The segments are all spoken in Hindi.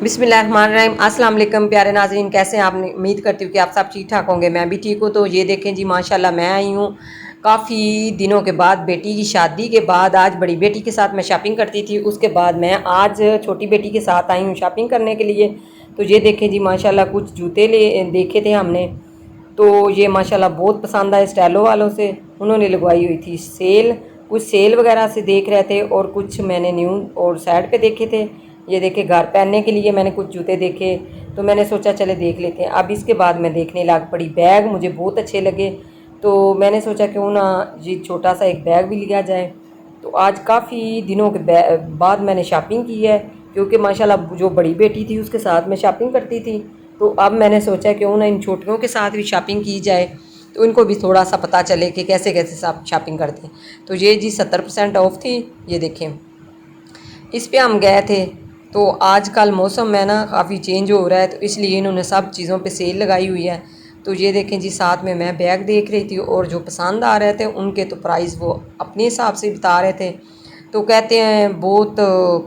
बिस्मिल्लाहिर्रहमानिर्रहीम। अस्सलाम वालेकुम प्यारे नाज़रीन, कैसे हैं आप? उम्मीद करती हूँ कि आप सब ठीक ठाक होंगे। मैं भी ठीक हूँ। तो ये देखें जी, माशाल्लाह मैं आई हूँ काफ़ी दिनों के बाद, बेटी की शादी के बाद। आज बड़ी बेटी के साथ मैं शॉपिंग करती थी, उसके बाद मैं आज छोटी बेटी के साथ आई हूँ शॉपिंग करने के लिए। तो ये देखें जी, माशाल्लाह कुछ जूते देखे थे हमने, तो ये माशाल्लाह बहुत पसंद आए। स्टाइलो वालों से उन्होंने लगवाई हुई थी सेल, कुछ सेल वगैरह से देख रहे थे और कुछ मैंने न्यू और साइड पे देखे थे। ये देखे घर पहनने के लिए मैंने कुछ जूते देखे, तो मैंने सोचा चले देख लेते हैं। अब इसके बाद मैं देखने लग पड़ी, बैग मुझे बहुत अच्छे लगे, तो मैंने सोचा क्यों ना जी छोटा सा एक बैग भी लिया जाए। तो आज काफ़ी दिनों के बाद मैंने शॉपिंग की है, क्योंकि माशाल्लाह जो बड़ी बेटी थी उसके साथ मैं शॉपिंग करती थी। तो अब मैंने सोचा क्यों ना इन छोटियों के साथ भी शॉपिंग की जाए, तो इनको भी थोड़ा सा पता चले कि कैसे कैसे सब शॉपिंग करते हैं। तो ये जी 70% ऑफ थी, ये देखें, इस पे हम गए थे। तो आजकल मौसम में ना काफ़ी चेंज हो रहा है, तो इसलिए इन्होंने सब चीज़ों पे सेल लगाई हुई है। तो ये देखें जी, साथ में मैं बैग देख रही थी और जो पसंद आ रहे थे उनके तो प्राइस वो अपने हिसाब से बता रहे थे। तो कहते हैं बहुत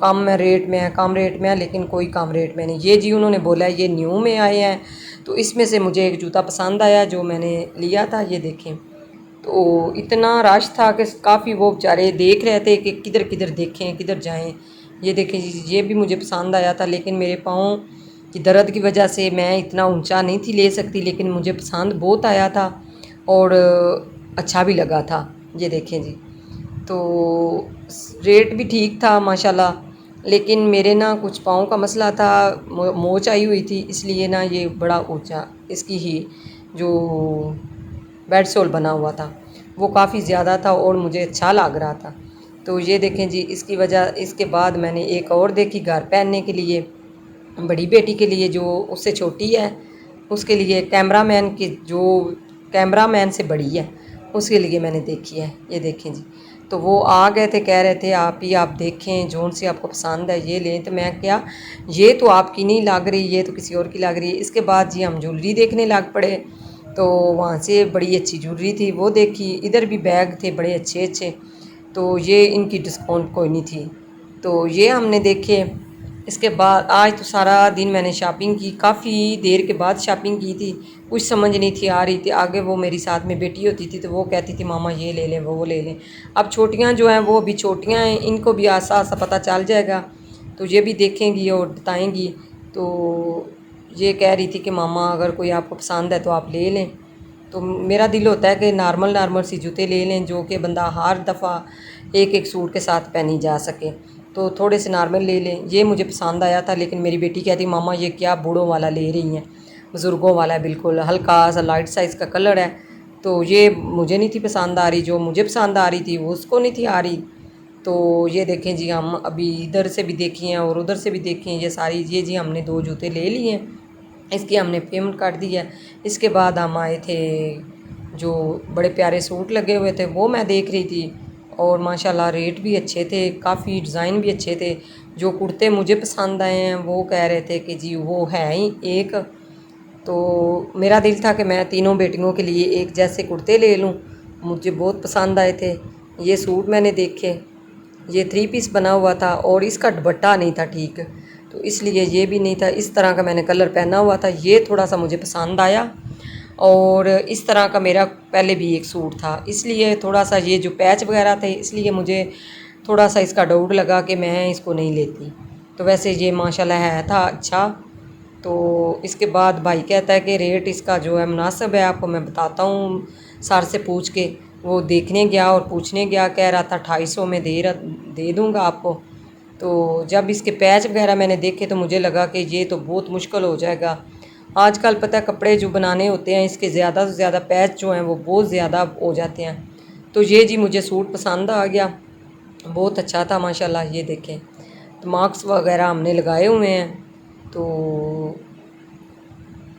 कम रेट में है, कम रेट में है, लेकिन कोई कम रेट में नहीं। ये जी उन्होंने बोला है ये न्यू में आए हैं, तो इसमें से मुझे एक जूता पसंद आया जो मैंने लिया था। ये देखें, तो इतना रश था कि काफ़ी वो बेचारे देख रहे थे कि किधर किधर देखें, किधर जाएं। ये देखें जी, ये भी मुझे पसंद आया था, लेकिन मेरे पाँव की दर्द की वजह से मैं इतना ऊंचा नहीं थी ले सकती, लेकिन मुझे पसंद बहुत आया था और अच्छा भी लगा था। ये देखें जी, तो रेट भी ठीक था माशाल्लाह, लेकिन मेरे ना कुछ पाँव का मसला था, मोच आई हुई थी, इसलिए ना ये बड़ा ऊंचा इसकी ही जो बेड सोल बना हुआ था वो काफ़ी ज़्यादा था और मुझे अच्छा लग रहा था। तो ये देखें जी, इसकी वजह इसके बाद मैंने एक और देखी घर पहनने के लिए, बड़ी बेटी के लिए जो उससे छोटी है, उसके लिए कैमरामैन की जो कैमरामैन से बड़ी है उसके लिए मैंने देखी है। ये देखें जी, तो वो आ गए थे, कह रहे थे आप ही आप देखें जोन सी आपको पसंद है ये लें। तो मैं क्या, ये तो आपकी नहीं लग रही, ये तो किसी और की लग रही है। इसके बाद जी हम ज्वेलरी देखने लग पड़े, तो वहाँ से बड़ी अच्छी ज्वेलरी थी वो देखी, इधर भी बैग थे बड़े अच्छे अच्छे, तो ये इनकी डिस्काउंट कोई नहीं थी, तो ये हमने देखे। इसके बाद आज तो सारा दिन मैंने शॉपिंग की, काफ़ी देर के बाद शॉपिंग की थी, कुछ समझ नहीं थी आ रही थी। आगे वो मेरी साथ में बेटी होती थी, तो वो कहती थी मामा ये ले लें वो ले लें। अब छोटियाँ जो हैं वो अभी छोटियाँ हैं, इनको भी आसा आसा पता चल जाएगा, तो ये भी देखेंगी और बताएंगी। तो ये कह रही थी कि मामा अगर कोई आपको पसंद है तो आप ले लें। तो मेरा दिल होता है कि नॉर्मल नॉर्मल सी जूते ले लें, जो कि बंदा हर दफ़ा एक एक सूट के साथ पहनी जा सके, तो थोड़े से नॉर्मल ले लें। ये मुझे पसंद आया था, लेकिन मेरी बेटी कहती मामा ये क्या बूढ़ों वाला ले रही हैं, बुज़ुर्गों वाला है, बिल्कुल हल्का सा लाइट साइज़ का कलर है। तो ये मुझे नहीं थी पसंद आ रही, जो मुझे पसंद आ रही थी वो उसको नहीं थी आ रही। तो ये देखें जी, हम अभी इधर से भी देखी हैं और उधर से भी देखी हैं, ये सारी ये जी हमने दो जूते ले लिए हैं, इसकी हमने पेमेंट कर दी है। इसके बाद हम आए थे, जो बड़े प्यारे सूट लगे हुए थे वो मैं देख रही थी, और माशाल्लाह रेट भी अच्छे थे, काफ़ी डिज़ाइन भी अच्छे थे। जो कुर्ते मुझे पसंद आए हैं वो कह रहे थे कि जी वो है ही एक, तो मेरा दिल था कि मैं तीनों बेटियों के लिए एक जैसे कुर्ते ले लूँ, मुझे बहुत पसंद आए थे। ये सूट मैंने देखे, ये थ्री पीस बना हुआ था और इसका दुपट्टा नहीं था ठीक, तो इसलिए ये भी नहीं था। इस तरह का मैंने कलर पहना हुआ था, ये थोड़ा सा मुझे पसंद आया। और इस तरह का मेरा पहले भी एक सूट था, इसलिए थोड़ा सा ये जो पैच वगैरह थे, इसलिए मुझे थोड़ा सा इसका डाउट लगा कि मैं इसको नहीं लेती। तो वैसे ये माशाल्लाह है था अच्छा। तो इसके बाद भाई कहता है कि रेट इसका जो है मुनासिब है, आपको मैं बताता हूँ सर से पूछ के। वो देखने गया और पूछने गया, कह रहा था 250 में दे दूँगा आपको। तो जब इसके पैच वगैरह मैंने देखे तो मुझे लगा कि ये तो बहुत मुश्किल हो जाएगा। आजकल पता है कपड़े जो बनाने होते हैं इसके ज़्यादा से ज़्यादा पैच जो हैं वो बहुत ज़्यादा हो जाते हैं। तो ये जी मुझे सूट पसंद आ गया, बहुत अच्छा था माशाल्लाह। ये देखें, तो मार्क्स वगैरह हमने लगाए हुए हैं, तो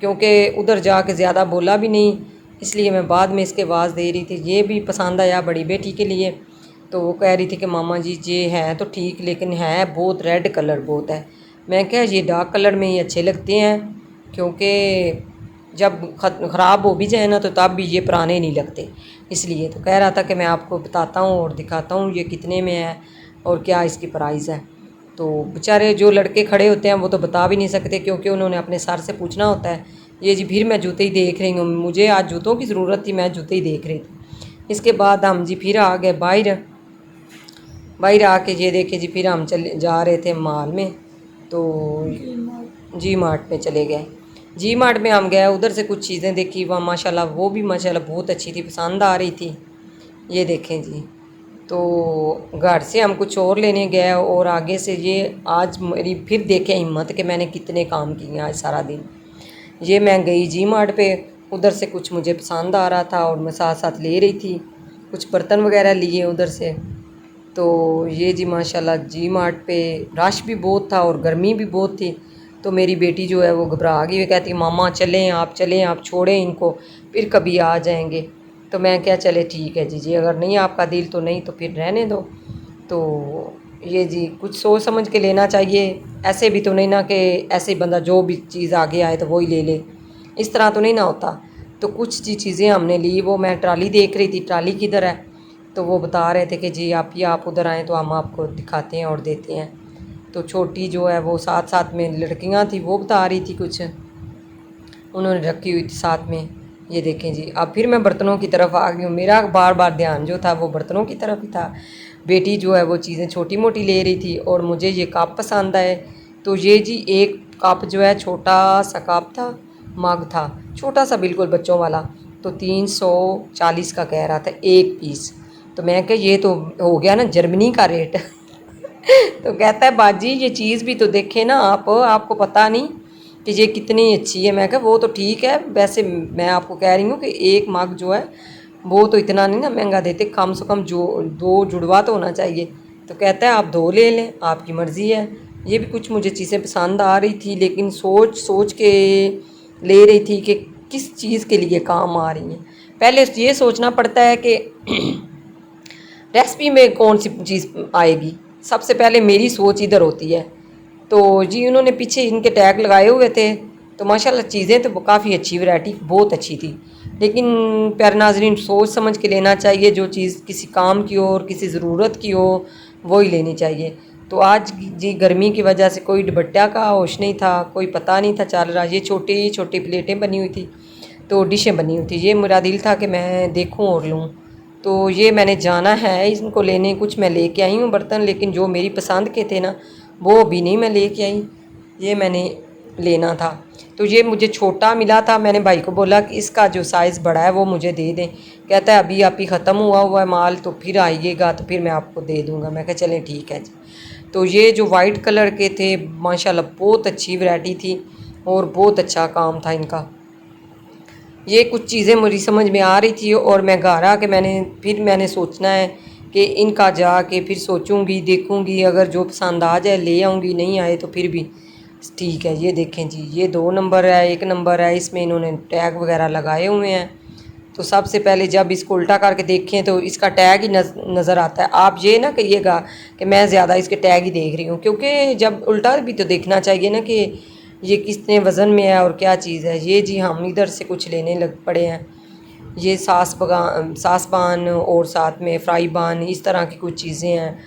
क्योंकि उधर जाके ज़्यादा बोला भी नहीं, इसलिए मैं बाद में इसके आवाज़ दे रही थी। ये भी पसंद आया बड़ी बेटी के लिए, तो वो कह रही थी कि मामा जी ये है तो ठीक, लेकिन है बहुत रेड कलर बहुत है। मैं क्या, ये डार्क कलर में ही अच्छे लगते हैं, क्योंकि जब ख़राब हो भी जाए ना तो तब भी ये पुराने नहीं लगते। इसलिए तो कह रहा था कि मैं आपको बताता हूँ और दिखाता हूँ ये कितने में है और क्या इसकी प्राइस है। तो बेचारे जो लड़के खड़े होते हैं वो तो बता भी नहीं सकते, क्योंकि उन्होंने अपने सर से पूछना होता है। ये जी फिर मैं जूते ही देख रही हूँ, मुझे आज जूतों की ज़रूरत थी, मैं जूते ही देख रही थी। इसके बाद हम जी फिर आ गए बाहर। बाहर आके ये देखे जी फिर हम चले जा रहे थे मॉल में, तो जी मार्ट में चले गए। जी मार्ट में हम गए, उधर से कुछ चीज़ें देखी, वहाँ माशाल्लाह वो भी माशाल्लाह बहुत अच्छी थी, पसंद आ रही थी। ये देखें जी, तो घर से हम कुछ और लेने गए और आगे से ये आज मेरी फिर देखे हिम्मत कि मैंने कितने काम किए आज सारा दिन। ये मैं गई जी मार्ट पे, उधर से कुछ मुझे पसंद आ रहा था और मैं साथ साथ ले रही थी, कुछ बर्तन वगैरह लिए उधर से। तो ये जी माशाल्लाह जी मार्ट पे रश भी बहुत था और गर्मी भी बहुत थी। तो मेरी बेटी जो है वो घबरा गई, वो कहती मामा चलें, आप छोड़ें इनको, फिर कभी आ जाएंगे। तो मैं क्या चले ठीक है जी, अगर नहीं आपका दिल तो नहीं तो फिर रहने दो। तो ये जी कुछ सोच समझ के लेना चाहिए, ऐसे भी तो नहीं ना कि ऐसे ही बंदा जो भी चीज़ आगे आए तो वो ही ले ले, इस तरह तो नहीं ना होता। तो कुछ जी चीज़ें हमने ली, वो मैं ट्राली देख रही थी, ट्राली किधर है, तो वो बता रहे थे कि जी आप उधर आएँ तो हम आपको दिखाते हैं और देते हैं। तो छोटी जो है वो साथ साथ में लड़कियां थी, वो बता रही थी कुछ उन्होंने रखी हुई थी साथ में। ये देखें जी, अब फिर मैं बर्तनों की तरफ आ गई हूँ, मेरा बार बार ध्यान जो था वो बर्तनों की तरफ ही था। बेटी जो है वो चीज़ें छोटी मोटी ले रही थी और मुझे ये कप पसंद आए। तो ये जी एक कप जो है छोटा सा कप था, मग था छोटा सा बिल्कुल बच्चों वाला, तो 340 का कह रहा था एक पीस। तो मैं कहा ये तो हो गया ना जर्मनी का रेट। तो कहता है बाजी ये चीज़ भी तो देखें ना आप, आपको पता नहीं कि ये कितनी अच्छी है। मैं कहा वो तो ठीक है, वैसे मैं आपको कह रही हूँ कि एक मग जो है वो तो इतना नहीं ना महंगा देते, कम से कम जो 2 जुड़वा तो होना चाहिए। तो कहता है आप 2 ले लें, आपकी मर्ज़ी है। ये भी कुछ मुझे चीज़ें पसंद आ रही थी, लेकिन सोच सोच के ले रही थी कि किस चीज़ के लिए काम आ रही हैं। पहले ये सोचना पड़ता है कि रेसिपी में कौन सी चीज़ आएगी, सबसे पहले मेरी सोच इधर होती है। तो जी उन्होंने पीछे इनके टैग लगाए हुए थे, तो माशाल्लाह चीज़ें तो काफ़ी अच्छी, वैरायटी बहुत अच्छी थी। लेकिन प्यारे नाज़रीन सोच समझ के लेना चाहिए, जो चीज़ किसी काम की हो और किसी ज़रूरत की हो वो ही लेनी चाहिए। तो आज जी गर्मी की वजह से कोई दुपट्टा का होश नहीं था, कोई पता नहीं था चल रहा। ये छोटी छोटी प्लेटें बनी हुई थी, तो डिशें बनी हुई थी, ये मेरा दिल था कि मैं देखूं और लूं। तो ये मैंने जाना है इनको लेने, कुछ मैं लेके आई हूँ बर्तन, लेकिन जो मेरी पसंद के थे ना वो अभी नहीं मैं लेके आई, ये मैंने लेना था। तो ये मुझे छोटा मिला था, मैंने भाई को बोला कि इसका जो साइज़ बड़ा है वो मुझे दे दें। कहता है अभी आप ही ख़त्म हुआ है माल, तो फिर आइएगा तो फिर मैं आपको दे दूँगा। मैं कहा चलें ठीक है जी। तो ये जो वाइट कलर के थे माशाल्लाह बहुत अच्छी वैरायटी थी और बहुत अच्छा काम था इनका। ये कुछ चीज़ें मुझे समझ में आ रही थी और मैं घर आके मैंने सोचना है कि इनका जाके फिर सोचूंगी, देखूंगी, अगर जो पसंद आ जाए ले आऊँगी, नहीं आए तो फिर भी ठीक है। ये देखें जी, ये 2 नंबर है, 1 नंबर है, इसमें इन्होंने टैग वगैरह लगाए हुए हैं। तो सबसे पहले जब इसको उल्टा करके देखें तो इसका टैग ही नज़र आता है। आप ये ना कहिएगा कि मैं ज़्यादा इसके टैग ही देख रही हूँ, क्योंकि जब उल्टा भी तो देखना चाहिए ना कि ये कितने वज़न में है और क्या चीज़ है। ये जी हम इधर से कुछ लेने लग पड़े हैं, ये सास पान और साथ में फ्राई पान, इस तरह की कुछ चीज़ें हैं।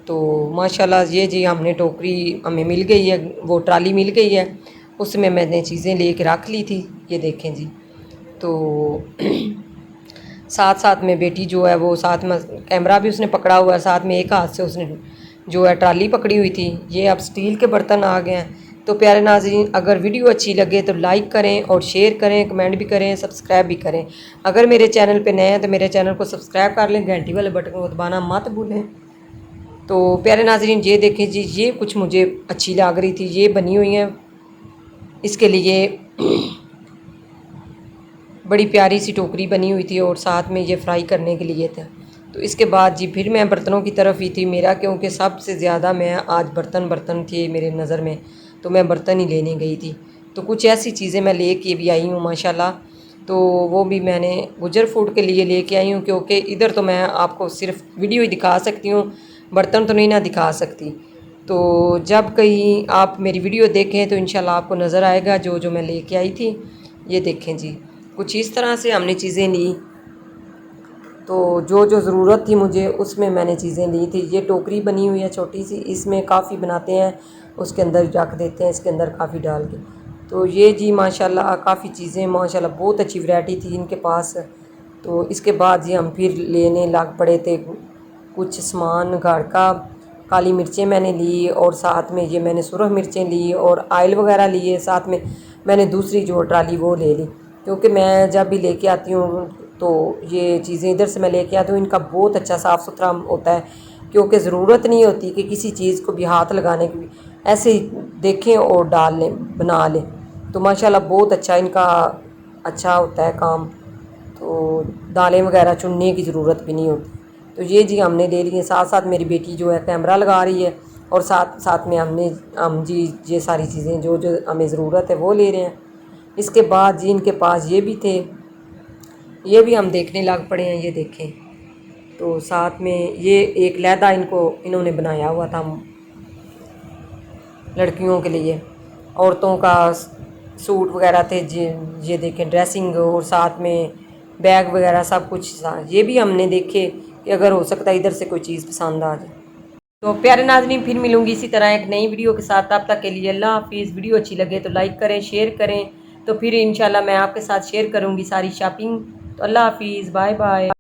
तो माशाल्लाह ये जी हमने टोकरी हमें मिल गई है, वो ट्राली मिल गई है, उसमें मैंने चीज़ें ले के रख ली थी। ये देखें जी, तो साथ साथ में बेटी जो है वो साथ में कैमरा भी उसने पकड़ा हुआ है, साथ में एक हाथ से उसने जो है ट्राली पकड़ी हुई थी। ये अब स्टील के बर्तन आ गए हैं। तो प्यारे नाज़रीन अगर वीडियो अच्छी लगे तो लाइक करें और शेयर करें, कमेंट भी करें, सब्सक्राइब भी करें। अगर मेरे चैनल पे नए हैं तो मेरे चैनल को सब्सक्राइब कर लें, घंटी वाले बटन को दबाना मत भूलें। तो प्यारे नाज़रीन ये देखें जी, ये कुछ मुझे अच्छी लग रही थी, ये बनी हुई हैं इसके लिए बड़ी प्यारी सी टोकरी बनी हुई थी और साथ में ये फ्राई करने के लिए था। तो इसके बाद जी फिर मैं बर्तनों की तरफ ही थी, मेरा क्योंकि सबसे ज़्यादा मैं आज बर्तन थे मेरे नज़र में, तो मैं बर्तन ही लेने गई थी। तो कुछ ऐसी चीज़ें मैं ले के भी आई हूँ माशाल्लाह। तो वो भी मैंने गुजर फूड के लिए लेके आई हूँ, क्योंकि इधर तो मैं आपको सिर्फ वीडियो ही दिखा सकती हूँ, बर्तन तो नहीं ना दिखा सकती। तो जब कहीं आप मेरी वीडियो देखें तो इंशाल्लाह आपको नज़र आएगा जो जो मैं लेके आई थी। ये देखें जी, कुछ इस तरह से हमने चीज़ें ली। तो जो जो ज़रूरत थी मुझे उसमें मैंने चीज़ें ली थी। ये टोकरी बनी हुई है छोटी सी, इसमें काफ़ी बनाते हैं, उसके अंदर रख देते हैं, इसके अंदर काफ़ी डाल के। तो ये जी माशाल्लाह काफ़ी चीज़ें माशाल्लाह बहुत अच्छी वैरायटी थी इनके पास। तो इसके बाद जी हम फिर लेने लग पड़े थे कुछ सामान घर का। काली मिर्चें मैंने ली और साथ में ये मैंने सुरख मिर्चें ली और आयल वगैरह लिए, साथ में मैंने दूसरी जो ट्राली वो ले ली, क्योंकि मैं जब भी लेके आती हूँ तो ये चीज़ें इधर से मैं लेके आती हूँ, इनका बहुत अच्छा साफ़ सुथरा होता है, क्योंकि ज़रूरत नहीं होती कि किसी चीज़ को भी हाथ लगाने की, ऐसे ही देखें और डाल लें, बना लें। तो माशाल्लाह बहुत अच्छा इनका अच्छा होता है काम। तो दालें वगैरह चुनने की ज़रूरत भी नहीं होती। तो ये जी हमने ले लिए। साथ साथ मेरी बेटी जो है कैमरा लगा रही है और साथ साथ में हम जी ये सारी चीज़ें जो जो हमें ज़रूरत है वो ले रहे हैं। इसके बाद जी इनके पास ये भी थे, ये भी हम देखने लग पड़े हैं। ये देखें, तो साथ में ये एक लहदा इन्होंने बनाया हुआ था लड़कियों के लिए, औरतों का सूट वगैरह थे जी। ये देखें ड्रेसिंग और साथ में बैग वगैरह सब कुछ था। ये भी हमने देखे कि अगर हो सकता है इधर से कोई चीज़ पसंद आ जाए। तो प्यारे नाज़रीन, फिर मिलूंगी इसी तरह एक नई वीडियो के साथ। तब तक के लिए अल्लाह हाफिज़। वीडियो अच्छी लगे तो लाइक करें, शेयर करें। तो फिर इंशाल्लाह मैं आपके साथ शेयर करूंगी सारी शॉपिंग। तो अल्लाह हाफिज़, बाय बाय।